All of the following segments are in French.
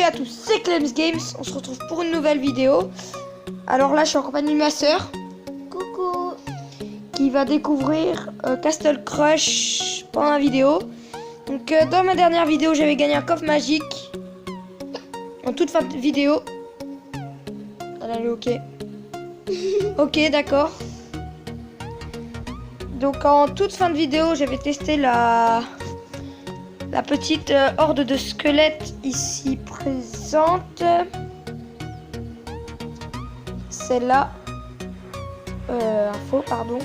Salut à tous, c'est Clems Games, on se retrouve pour une nouvelle vidéo. Alors là je suis en compagnie de ma soeur. Coucou. Qui va découvrir Castle Crush pendant la vidéo. Donc dans ma dernière vidéo j'avais gagné un coffre magique. En toute fin de vidéo. Elle est ok. Ok, d'accord. Donc en toute fin de vidéo j'avais testé la petite horde de squelettes ici présente. Celle-là. Info, pardon.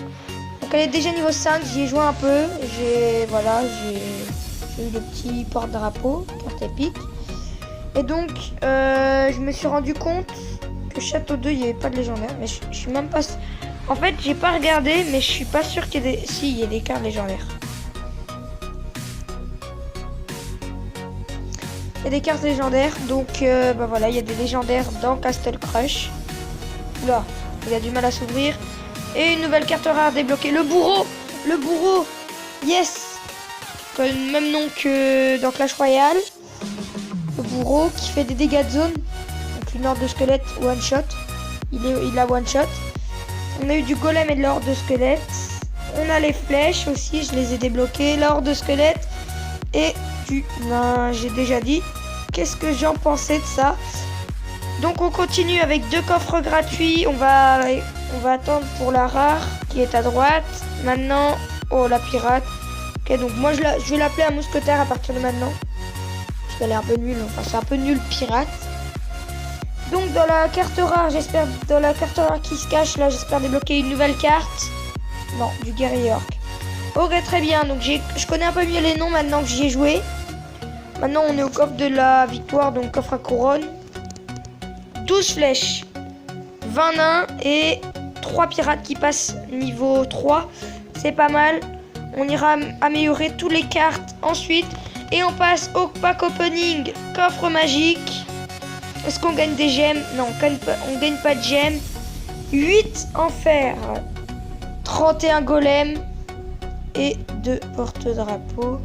Donc elle est déjà niveau 5, j'y ai joué un peu. J'ai eu le petit porte-drapeau, carte épique. Et donc je me suis rendu compte que Château 2 il n'y avait pas de légendaire. Mais je suis même pas... En fait j'ai pas regardé, mais je suis pas sûr qu'il y ait des... Si, il y a des cartes légendaires. Il y a des cartes légendaires, donc bah voilà, il y a des légendaires dans Castle Crush. Là, il a du mal à s'ouvrir. Et une nouvelle carte rare débloquée. Le bourreau, yes. Le même nom que dans Clash Royale. Le bourreau qui fait des dégâts de zone. Donc une horde de squelettes one shot. Il a one shot. On a eu du golem et de l'horde de squelettes. On a les flèches aussi, je les ai débloquées. La horde de squelettes et j'ai déjà dit. Qu'est-ce que j'en pensais de ça? Donc on continue avec 2 coffres gratuits. On va attendre pour la rare qui est à droite. Maintenant, oh la pirate. Ok, donc moi je vais l'appeler un mousquetaire à partir de maintenant. Parce qu'elle est un peu nulle. Enfin c'est un peu nul pirate. Donc dans la carte rare, qui se cache là, j'espère débloquer une nouvelle carte. Non, du guerrier orc. Ok, très bien. Donc je connais un peu mieux les noms maintenant que j'y ai joué. Maintenant on est au coffre de la victoire, donc coffre à couronne. 12 flèches, 20 nains et 3 pirates qui passent niveau 3. C'est pas mal. On ira améliorer toutes les cartes ensuite. Et on passe au pack opening, coffre magique. Est-ce qu'on gagne des gemmes? Non, on gagne pas de gemmes. 8 en fer, 31 golems et 2 porte-drapeaux.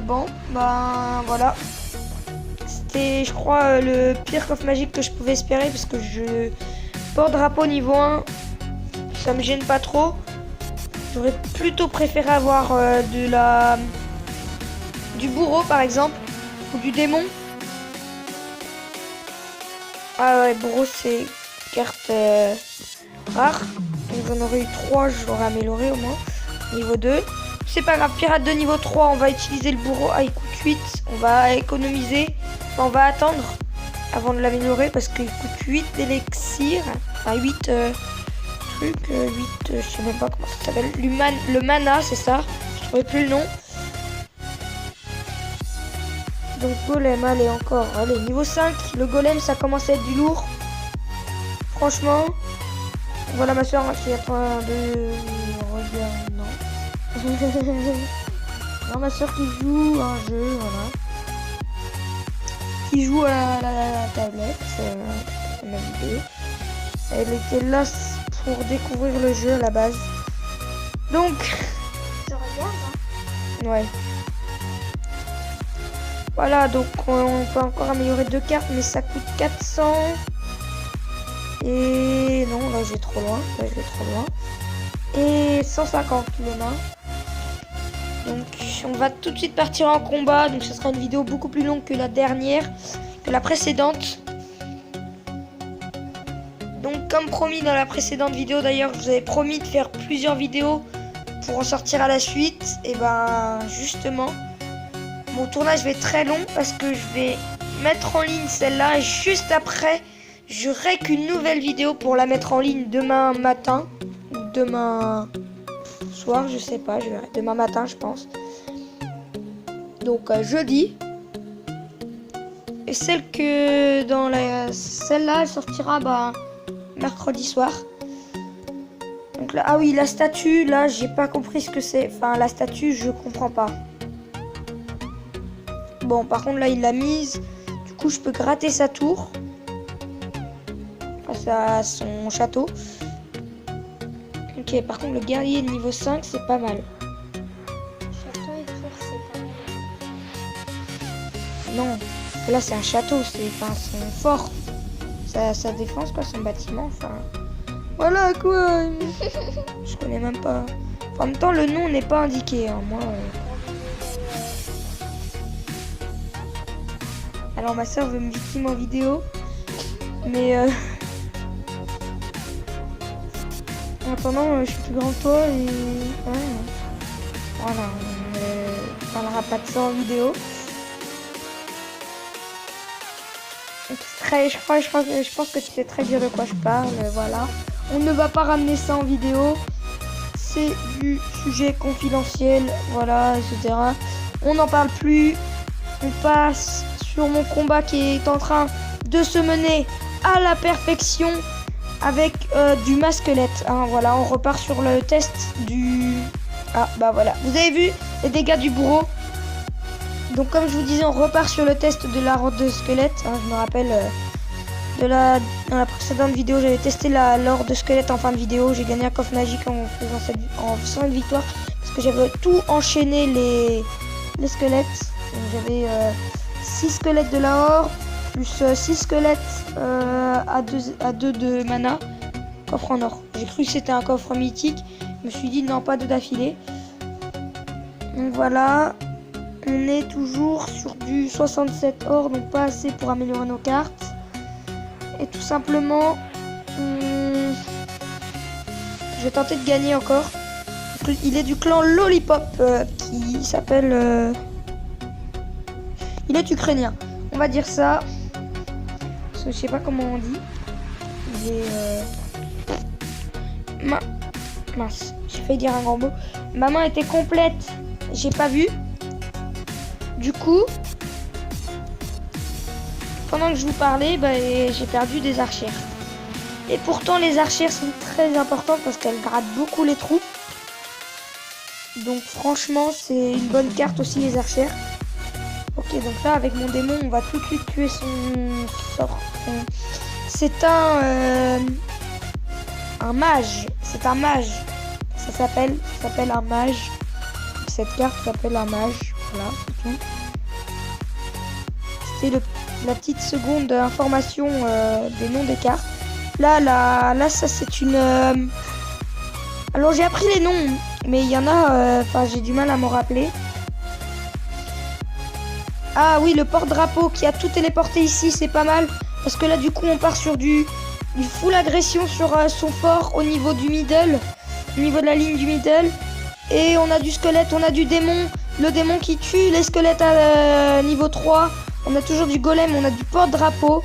Bon, ben voilà. C'était, je crois, le pire coffre magique que je pouvais espérer parce que porte-drapeau niveau 1, ça me gêne pas trop. J'aurais plutôt préféré avoir du bourreau par exemple ou du démon. Ah ouais, bourreau c'est carte rare. Donc j'en aurais eu 3, je l'aurais amélioré au moins. Niveau 2. C'est pas grave, pirate de niveau 3, on va utiliser le bourreau. Ah, il coûte 8. On va économiser. On va attendre avant de l'améliorer parce qu'il coûte 8 d'élixir. Enfin, 8 trucs. 8, je sais même pas comment ça s'appelle. Le mana, c'est ça. Je trouvais plus le nom. Donc, golem, allez, encore. Allez, niveau 5. Le golem, ça commence à être du lourd. Franchement. Voilà ma soeur qui attend de regarder. Non. Non, ma soeur qui joue un jeu, voilà. Qui joue à la tablette, c'est ma vidéo. Elle était là pour découvrir le jeu à la base. Donc... Je regarde, hein. Ouais. Voilà, donc on peut encore améliorer 2 cartes, mais ça coûte 400. Et non, là je vais trop loin. Et 150 le nain. Donc on va tout de suite partir en combat. Donc ce sera une vidéo beaucoup plus longue que la dernière, que la précédente. Donc comme promis dans la précédente vidéo, d'ailleurs je vous avais promis de faire plusieurs vidéos pour en sortir à la suite. Et ben justement, mon tournage va être très long parce que je vais mettre en ligne celle-là et juste après j'aurai qu'une nouvelle vidéo pour la mettre en ligne demain matin ou demain soir, je sais pas, je verrai. Demain matin je pense. Donc jeudi. Et celle celle-là elle sortira mercredi soir. Donc là, ah oui, la statue, là j'ai pas compris ce que c'est. Enfin la statue je comprends pas. Bon par contre là il l'a mise. Du coup je peux gratter sa tour. Face à son château. Ok, par contre le guerrier de niveau 5 c'est pas mal. Château et tour, c'est pas mal. Non, Là, c'est un château, c'est son fort. Sa défense, quoi, son bâtiment, enfin... Voilà, quoi. Je connais même pas. En même temps, le nom n'est pas indiqué, hein. Moi... Alors, ma soeur veut me victime en vidéo. Mais... En attendant, je suis plus grand que toi et... Ouais. Voilà, on parlera pas de ça en vidéo. Je pense que tu sais très bien de quoi je parle, voilà. On ne va pas ramener ça en vidéo. C'est du sujet confidentiel, voilà, etc. On n'en parle plus. On passe sur mon combat qui est en train de se mener à la perfection avec du masquelette. Hein, voilà, on repart sur le test du... Ah, bah voilà. Vous avez vu les dégâts du bourreau? Donc comme je vous disais, on repart sur le test de la horde de squelette. Hein, je me rappelle dans la précédente vidéo, j'avais testé la horde de squelette en fin de vidéo. J'ai gagné un coffre magique en faisant une victoire parce que j'avais tout enchaîné les squelettes. J'avais 6 squelettes de la horde plus 6 squelettes à 2 de mana. Coffre en or. J'ai cru que c'était un coffre mythique. Je me suis dit non, pas 2 d'affilée. Donc voilà. On est toujours sur du 67 or, donc pas assez pour améliorer nos cartes. Et tout simplement, je vais tenter de gagner encore. Il est du clan Lollipop qui s'appelle... Il est ukrainien, on va dire ça. Parce que je sais pas comment on dit. Il est... Mince, j'ai failli dire un grand mot. Ma main était complète, j'ai pas vu. Du coup, pendant que je vous parlais, j'ai perdu des archères. Et pourtant, les archères sont très importantes parce qu'elles grattent beaucoup les troupes. Donc franchement, c'est une bonne carte aussi, les archères. Ok, donc là, avec mon démon, on va tout de suite tuer son sort. C'est un mage. C'est un mage. Ça s'appelle un mage. Cette carte s'appelle un mage. Voilà, c'est tout. C'était la petite seconde information des noms des cartes. Là, ça c'est une... Alors j'ai appris les noms, mais il y en a... Enfin, j'ai du mal à m'en rappeler. Ah oui, le porte-drapeau qui a tout téléporté ici, c'est pas mal. Parce que là, du coup, on part sur du full agression sur son fort au niveau du middle. Au niveau de la ligne du middle. Et on a du squelette, on a du démon. Le démon qui tue les squelettes à niveau 3. On a toujours du golem, on a du porte-drapeau.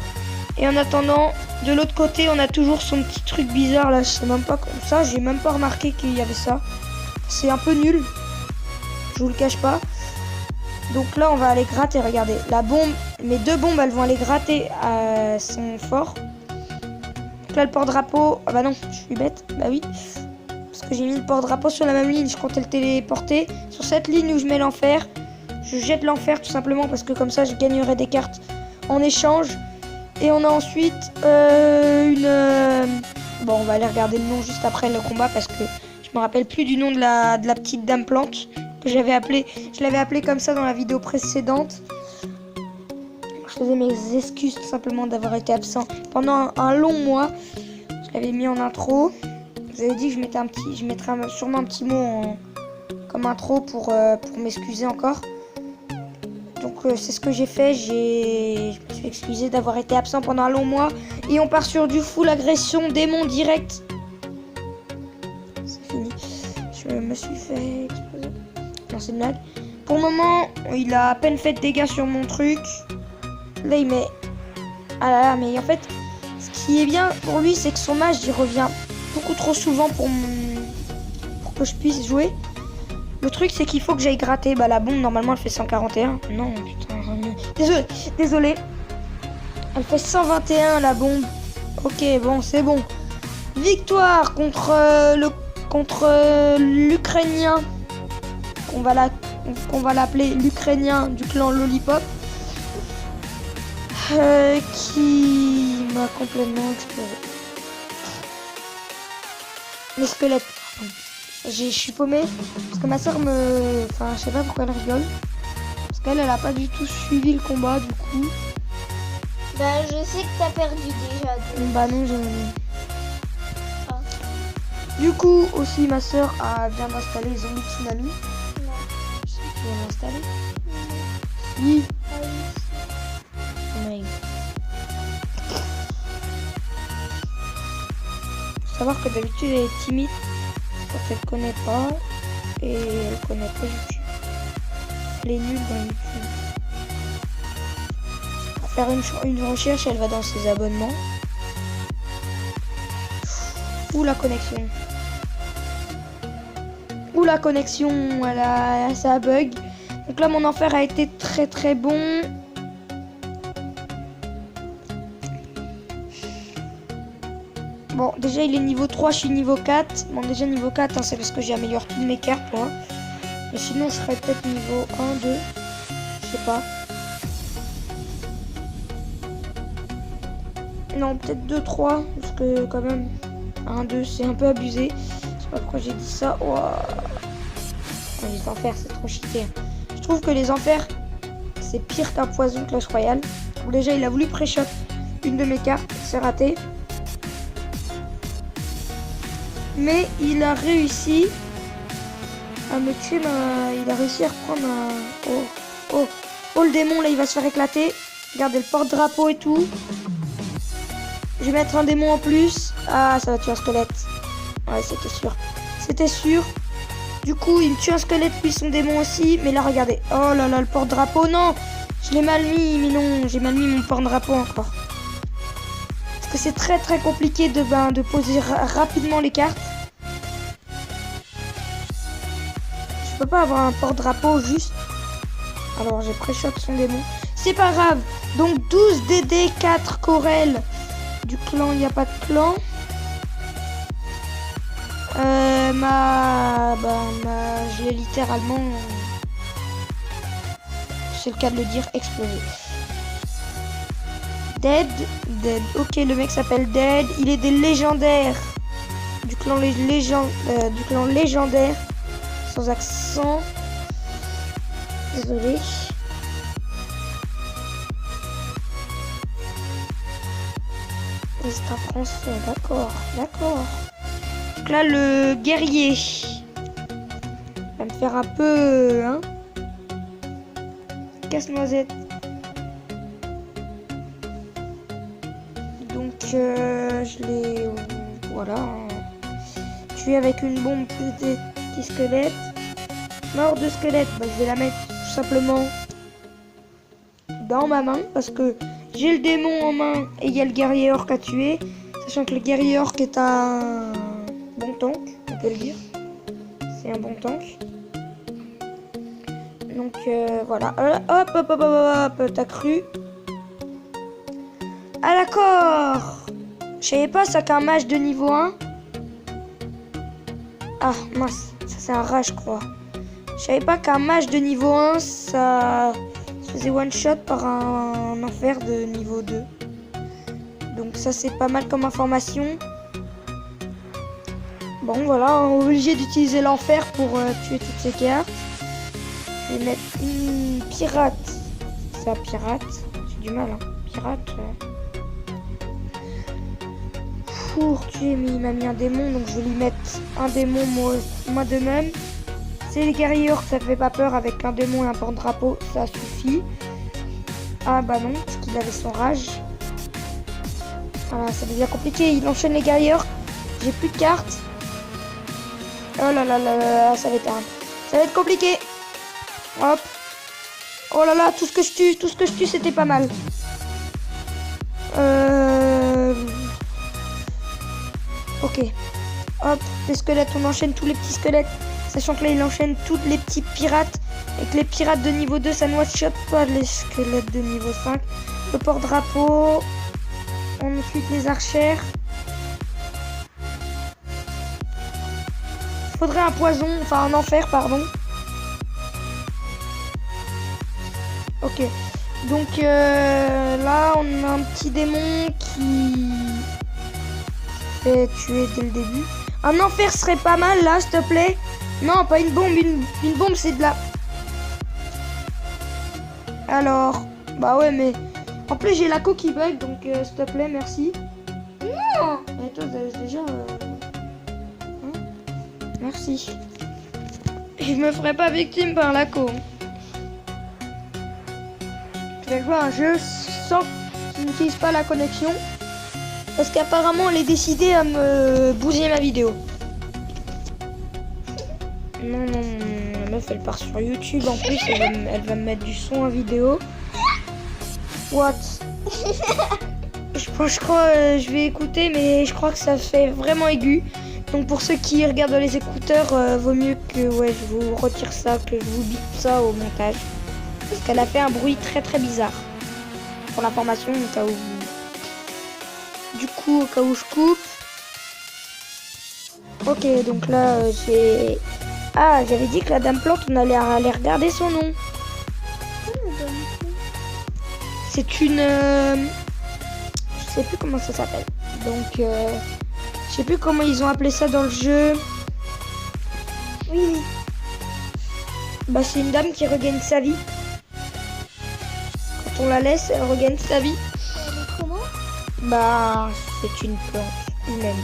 Et en attendant, de l'autre côté, on a toujours son petit truc bizarre là. Je sais même pas comme ça, j'ai même pas remarqué qu'il y avait ça. C'est un peu nul. Je vous le cache pas. Donc là, on va aller gratter. Regardez, la bombe, mes 2 bombes, elles vont aller gratter à son fort. Donc là, le porte-drapeau. Ah bah non, je suis bête. Bah oui. Parce que j'ai mis le porte-drapeau sur la même ligne. Je comptais le téléporter. Sur cette ligne où je mets l'enfer, je jette l'enfer tout simplement parce que comme ça, je gagnerai des cartes en échange. Et on a ensuite Bon, on va aller regarder le nom juste après le combat parce que je me rappelle plus du nom de la petite dame plante que j'avais appelée. Je l'avais appelée comme ça dans la vidéo précédente. Je faisais mes excuses tout simplement d'avoir été absent pendant un long mois. Je l'avais mis en intro. Je vous avais dit que je mettrais sûrement un petit mot comme intro pour m'excuser encore. Donc c'est ce que j'ai fait. Je me suis excusé d'avoir été absent pendant un long mois. Et on part sur du full agression démon direct. C'est fini. Je me suis fait exploser. Non, c'est une blague. Pour le moment, il a à peine fait de dégâts sur mon truc. Là, il met... Ah là là, mais en fait, ce qui est bien pour lui, c'est que son mage, il revient beaucoup trop souvent pour que je puisse jouer. Le truc, c'est qu'il faut que j'aille gratter. Bah, la bombe, normalement, elle fait 141. Non, putain. Désolé. Elle fait 121, la bombe. Ok, bon, c'est bon. Victoire contre l'Ukrainien. On va l'appeler l'Ukrainien du clan Lollipop. Qui m'a complètement explosé. Les squelettes. Je suis paumée parce que ma soeur me... Enfin, je sais pas pourquoi elle rigole. Parce Elle a pas du tout suivi le combat du coup. Bah, je sais que t'as perdu déjà. Donc. Bah non, j'ai gagné. Ah. Du coup, aussi ma soeur vient d'installer Zombie Tsunami. Non. Je sais qui vient d'installer. Oui. Ah oui. Oh my God. Faut savoir que d'habitude elle est timide quand elle connaît pas et elle connaît pas YouTube. Elle est nulle dans YouTube. Pour faire une recherche, elle va dans ses abonnements. Ou la connexion. Ou la connexion, ça bug. Donc là, mon enfer a été très très bon. Bon, déjà il est niveau 3, je suis niveau 4. Bon, déjà niveau 4, hein, c'est parce que j'ai amélioré toutes mes cartes, moi. Mais sinon, je serais peut-être niveau 1, 2. Je sais pas. Non, peut-être 2, 3. Parce que quand même, 1, 2, c'est un peu abusé. Je sais pas pourquoi j'ai dit ça. Oh. Les enfers, c'est trop cheaté. Je trouve que les enfers, c'est pire qu'un poison Clash Royale. Bon, déjà, il a voulu pré-shot une de mes cartes. C'est raté. Mais il a réussi à me tuer il a réussi à reprendre un... Oh, le démon, là, il va se faire éclater. Regardez le porte-drapeau et tout. Je vais mettre un démon en plus. Ah, ça va tuer un squelette. Ouais, c'était sûr. C'était sûr. Du coup, il me tue un squelette puis son démon aussi. Mais là, regardez. Oh là là, le porte-drapeau. Non, je l'ai mal mis. Mais non, j'ai mal mis mon porte-drapeau encore. Parce que c'est très très compliqué de poser rapidement les cartes. Je peux pas avoir un porte-drapeau juste. Alors j'ai pré-shot son démon. C'est pas grave. Donc 12 DD, 4 Corel. Du clan, il n'y a pas de clan. J'ai littéralement, c'est le cas de le dire, explosé. Dead. Ok, le mec s'appelle Dead. Il est des légendaires. Du clan légendaire. Sans accent. Désolé. Et c'est un français, d'accord. Donc là, le guerrier va me faire un peu... Hein, casse-noisette. Donc, je l'ai... Voilà. Tué avec une bombe plus des petits squelettes. Mort de squelette, bah, je vais la mettre tout simplement dans ma main. Parce que j'ai le démon en main et il y a le guerrier orc à tuer. Sachant que le guerrier orc est un bon tank, on peut le dire. C'est un bon tank. Donc voilà. Hop, t'as cru. Ah d'accord. Je savais pas ça qu'un mage de niveau 1. Ah mince, ça c'est un rat je crois. Je savais pas qu'un mage de niveau 1 ça se faisait one shot par un enfer de niveau 2. Donc ça c'est pas mal comme information. Bon voilà, on est obligé d'utiliser l'enfer pour tuer toutes ces cartes. Je vais mettre une pirate. C'est un pirate. J'ai du mal hein. Pirate. Pour tuer, mais il m'a mis un démon, donc je vais lui mettre un démon moi de même. C'est les guerriers orcs, ça fait pas peur avec un démon et un porte-drapeau, ça suffit. Ah bah non, parce qu'il avait son rage. Ah, ça devient compliqué, il enchaîne les guerriers orcs. J'ai plus de cartes. Oh là là là là, ça va être compliqué. Hop. Oh là là, tout ce que je tue, c'était pas mal. Ok. Hop, les squelettes, on enchaîne tous les petits squelettes. Sachant que là, il enchaîne tous les petits pirates. Et que les pirates de niveau 2, ça ne one-shot pas les squelettes de niveau 5. Le porte-drapeau. Ensuite, les archères. Faudrait un poison, enfin un enfer, pardon. Ok. Donc là, on a un petit démon qui fait tuer dès le début. Un enfer serait pas mal là, s'il te plaît. Non, pas une bombe. Une bombe, c'est de la... Alors, bah ouais, mais en plus j'ai la co qui bug, donc s'il te plaît, merci. Non. Et toi, déjà, hein, merci. Je me ferai pas victime par la co. Je vais jouer à un jeu sans qu'il n'utilise pas la connexion, parce qu'apparemment elle est décidée à me bouger ma vidéo. Non, la meuf elle part sur YouTube en plus, elle va me mettre du son en vidéo. What? Je crois, je vais écouter, mais je crois que ça fait vraiment aigu. Donc pour ceux qui regardent les écouteurs, vaut mieux que je vous retire ça, que je vous bip ça au montage. Parce qu'elle a fait un bruit très très bizarre. Pour l'information, au cas où. Du coup, au cas où je coupe. Ok, donc là j'ai. Ah, j'avais dit que la Dame Plante, on allait aller regarder son nom. C'est une. Je sais plus comment ça s'appelle. Donc, je sais plus comment ils ont appelé ça dans le jeu. Oui. Bah, c'est une dame qui regagne sa vie. Quand on la laisse, elle regagne sa vie. Comment? Bah, c'est une plante humaine.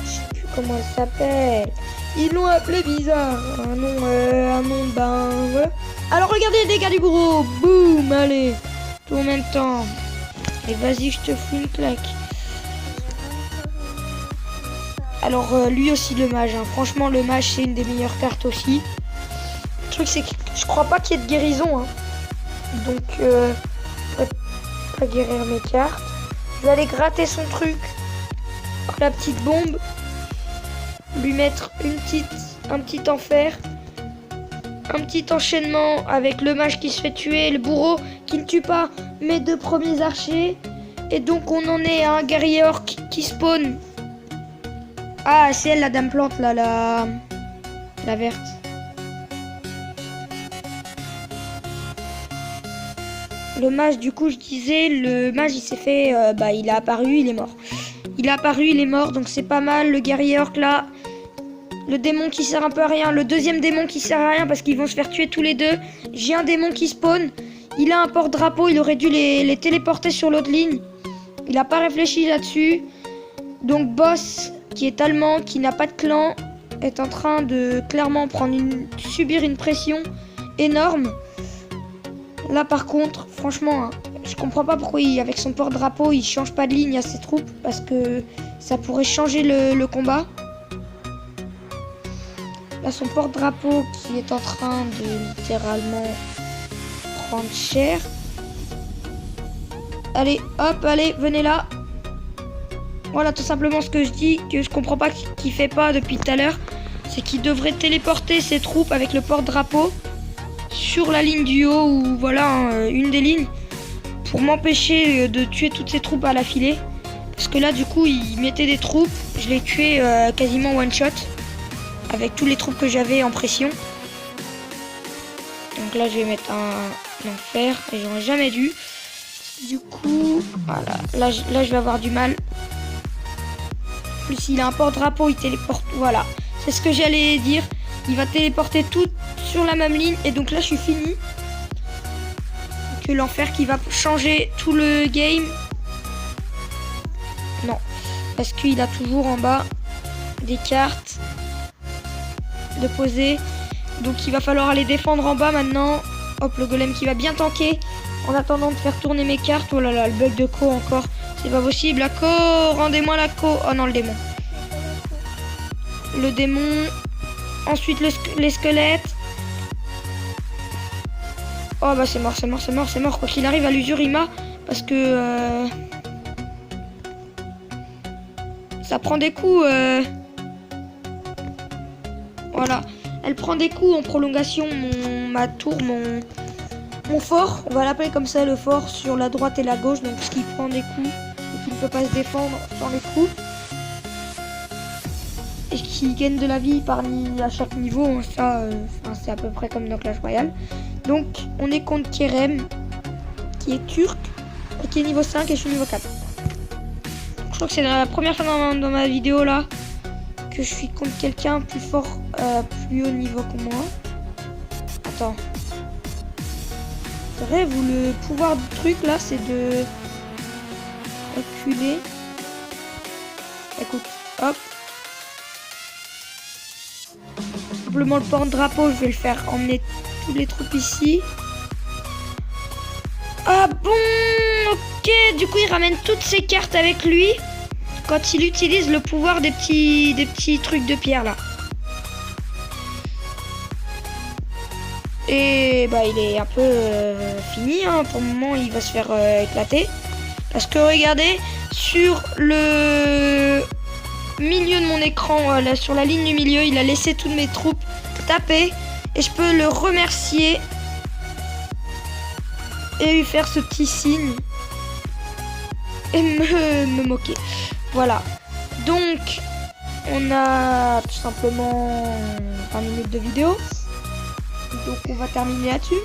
Je sais plus comment elle s'appelle. Ils l'ont appelé bizarre. Un nom, ben, voilà. Alors regardez les dégâts du gros. Boum, allez. Tout en même temps. Et vas-y, je te fous une claque. Alors lui aussi le mage. Hein. Franchement, le mage, c'est une des meilleures cartes aussi. Le truc, c'est que je crois pas qu'il y ait de guérison. Hein. Donc, je pourrais pas guérir mes cartes. Je vais aller gratter son truc. La petite bombe. Lui mettre un petit enfer. Un petit enchaînement avec le mage qui se fait tuer, le bourreau qui ne tue pas mes deux premiers archers. Et donc on en est à un guerrier orc qui spawn. Ah, c'est elle la Dame Plante là, la verte. Le mage, du coup je disais, le mage il s'est fait, il a apparu, il est mort. Il a apparu, il est mort, donc c'est pas mal. Le guerrier orc là. Le démon qui sert un peu à rien. Le deuxième démon qui sert à rien parce qu'ils vont se faire tuer tous les deux. J'ai un démon qui spawn. Il a un porte-drapeau. Il aurait dû les téléporter sur l'autre ligne. Il n'a pas réfléchi là-dessus. Donc boss qui est allemand, qui n'a pas de clan, est en train de clairement subir une pression énorme. Là par contre, franchement, hein, je comprends pas pourquoi avec son porte-drapeau il change pas de ligne à ses troupes. Parce que ça pourrait changer le combat. Là, son porte-drapeau qui est en train de littéralement prendre cher. Allez, hop, allez, venez là. Voilà tout simplement ce que je dis, que je comprends pas qu'il fait pas depuis tout à l'heure. C'est qu'il devrait téléporter ses troupes avec le porte-drapeau sur la ligne du haut ou voilà, hein, une des lignes. Pour m'empêcher de tuer toutes ses troupes à la filée. Parce que là, du coup, il mettait des troupes. Je l'ai tué quasiment one shot. Avec tous les troupes que j'avais en pression. Donc là je vais mettre un enfer. Et j'aurais jamais dû. Du coup, voilà. Là je vais avoir du mal. En plus il a un porte-drapeau, il téléporte. Voilà. C'est ce que j'allais dire. Il va téléporter tout sur la même ligne. Et donc là je suis fini. Que l'enfer qui va changer tout le game. Non. Parce qu'il a toujours en bas des cartes. De poser, donc il va falloir aller défendre en bas maintenant. Hop, le golem qui va bien tanker en attendant de faire tourner mes cartes. Oh là là, le bug de co encore, c'est pas possible. La co, rendez-moi la co. Oh non, le démon, ensuite les squelettes. Oh bah c'est mort quoi qu'il arrive à l'usure Ima, parce que ça prend des coups. Voilà, elle prend des coups en prolongation, ma tour, mon fort, on va l'appeler comme ça, le fort sur la droite et la gauche, donc ce qui prend des coups et qui ne peut pas se défendre sans les coups. Et qui gagne de la vie à chaque niveau, hein, ça c'est à peu près comme dans Clash Royale. Donc on est contre Kerem, qui est turc, et qui est niveau 5 et je suis niveau 4. Je crois que c'est la première fois dans ma vidéo là, que je suis contre quelqu'un plus fort, plus haut niveau que moi. attends. C'est vrai, vous, le pouvoir du truc là, c'est de reculer. Écoute, hop. Simplement le porte-drapeau, je vais le faire emmener tous les troupes ici. Ah bon, ok. Du coup, il ramène toutes ses cartes avec lui quand il utilise le pouvoir des petits trucs de pierre là. Et bah il est un peu fini, hein. Pour le moment il va se faire éclater. Parce que regardez, sur le milieu de mon écran, là, sur la ligne du milieu, il a laissé toutes mes troupes taper. Et je peux le remercier. Et lui faire ce petit signe. Et me moquer. Voilà. Donc, on a tout simplement 20 minutes de vidéo. Donc on va terminer là-dessus.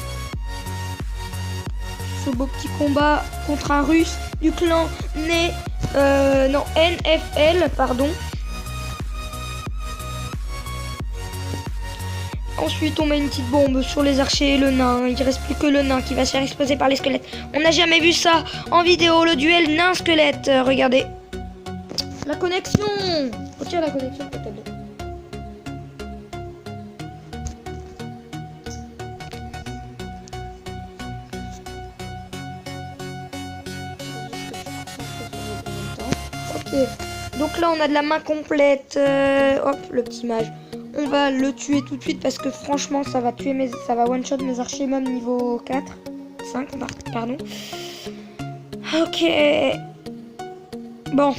Ce beau petit combat contre un russe du clan NFL, pardon. Ensuite on met une petite bombe sur les archers et le nain. Il ne reste plus que le nain qui va se faire exploser par les squelettes. On n'a jamais vu ça en vidéo, le duel nain-squelette. Regardez. La connexion. Oh tiens, la connexion peut-être. Donc là on a de la main complète. Hop, le petit mage. On va le tuer tout de suite parce que franchement ça va one shot mes archers même niveau 4. 5 pardon. Ok. Bon.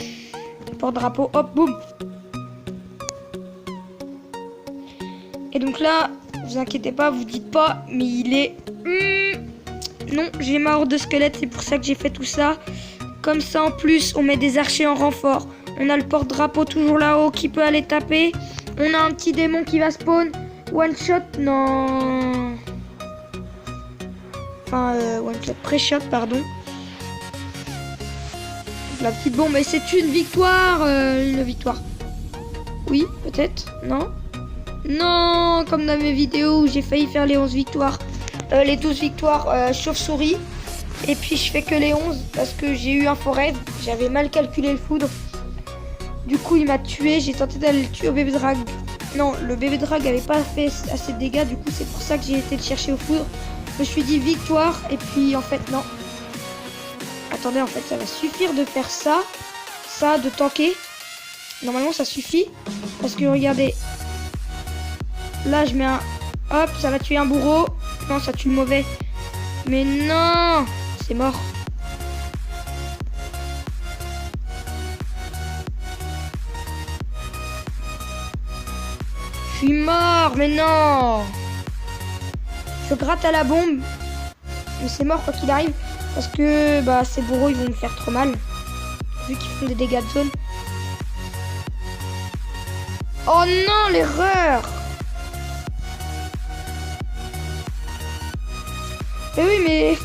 Porte-drapeau, hop, boum. Et donc là, vous inquiétez pas, vous dites pas, mais il est... Non, j'ai ma horde de squelettes, c'est pour ça que j'ai fait tout ça. Comme ça, en plus, on met des archers en renfort. On a le porte-drapeau toujours là-haut qui peut aller taper. On a un petit démon qui va spawn. One shot, non. Enfin, one shot, pré-shot, pardon. La petite bombe, et c'est une victoire. Une victoire. Oui, peut-être. Non. Non, comme dans mes vidéos où j'ai failli faire les 11 victoires. Les 12 victoires chauve-souris. Et puis je fais que les 11 parce que j'ai eu un faux rêve. J'avais mal calculé le foudre. Du coup il m'a tué. J'ai tenté d'aller le tuer au bébé drag. Non, le bébé drag avait pas fait assez de dégâts. Du coup c'est pour ça que j'ai été le chercher au foudre. Je me suis dit victoire. Et puis en fait non. Attendez, en fait ça va suffire de faire ça. Ça, de tanker. Normalement ça suffit. Parce que regardez. Là je mets un... Hop, ça va tuer un bourreau. Non, ça tue le mauvais. Mais non, c'est mort. Je suis mort, mais non. Je gratte à la bombe. Mais c'est mort quoi qu'il arrive. Parce que bah, ces bourreaux ils vont me faire trop mal. Vu qu'ils font des dégâts de zone. Oh non, l'erreur. Mais oui, mais...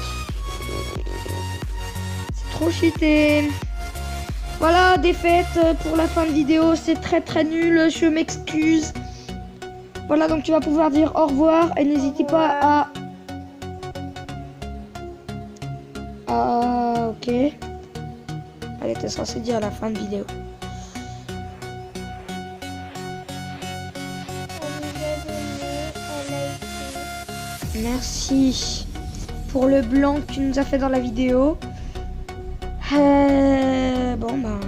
C'est trop cheaté. Voilà, défaite pour la fin de vidéo. C'est très très nul, je m'excuse. Voilà, donc tu vas pouvoir dire au revoir. Et n'hésitez pas à... Ah, ok. Elle était censée dire à la fin de vidéo. Merci pour le blanc que tu nous as fait dans la vidéo. Bon ben,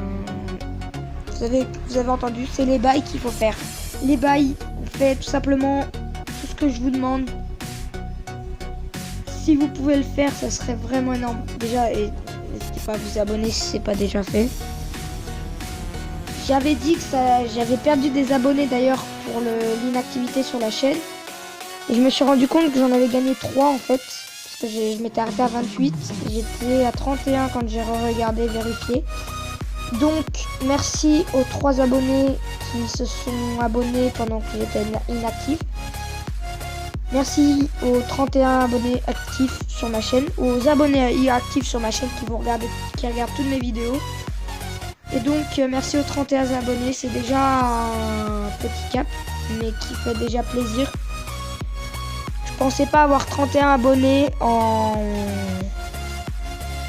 vous avez entendu, c'est les bails qu'il faut faire. Les bails, on fait tout simplement tout ce que je vous demande. Si vous pouvez le faire, ça serait vraiment énorme. Déjà, et n'hésitez pas à vous abonner si c'est pas déjà fait. J'avais dit que j'avais perdu des abonnés d'ailleurs pour l'inactivité sur la chaîne. Et je me suis rendu compte que j'en avais gagné 3 en fait. Parce que je m'étais arrêté à 28. J'étais à 31 quand j'ai regardé, vérifié. Donc merci aux 3 abonnés qui se sont abonnés pendant que j'étais inactif. Merci aux 31 abonnés actifs sur ma chaîne. Aux abonnés actifs sur ma chaîne qui regardent toutes mes vidéos. Et donc merci aux 31 abonnés. C'est déjà un petit cap. Mais qui fait déjà plaisir. Je pensais pas avoir 31 abonnés en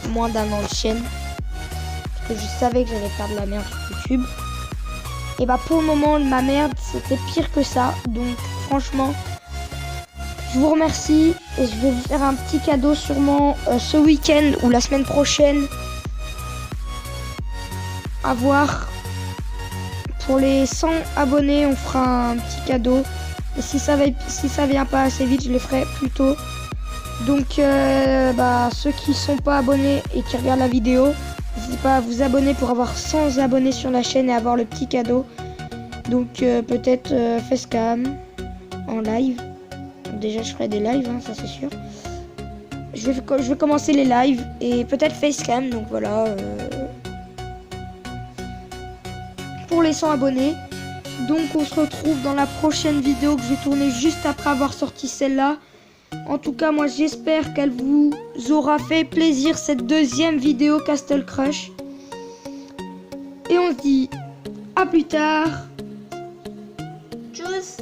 moins d'un an de chaîne. Parce que je savais que j'allais faire de la merde sur YouTube. Et bah pour le moment, ma merde, c'était pire que ça. Donc franchement, je vous remercie. Et je vais vous faire un petit cadeau sûrement ce week-end ou la semaine prochaine. À voir. Pour les 100 abonnés, on fera un petit cadeau. Et si ça vient pas assez vite, je les ferai plus tôt. Donc ceux qui sont pas abonnés et qui regardent la vidéo, n'hésitez pas à vous abonner pour avoir 100 abonnés sur la chaîne et avoir le petit cadeau. Donc peut-être facecam en live. Déjà je ferai des lives, hein, ça c'est sûr. Je vais commencer les lives et peut-être facecam. Donc voilà. Pour les 100 abonnés. Donc on se retrouve dans la prochaine vidéo que je vais tourner juste après avoir sorti celle-là. En tout cas, moi j'espère qu'elle vous aura fait plaisir cette deuxième vidéo Castle Crush. Et on se dit à plus tard. Tchuss.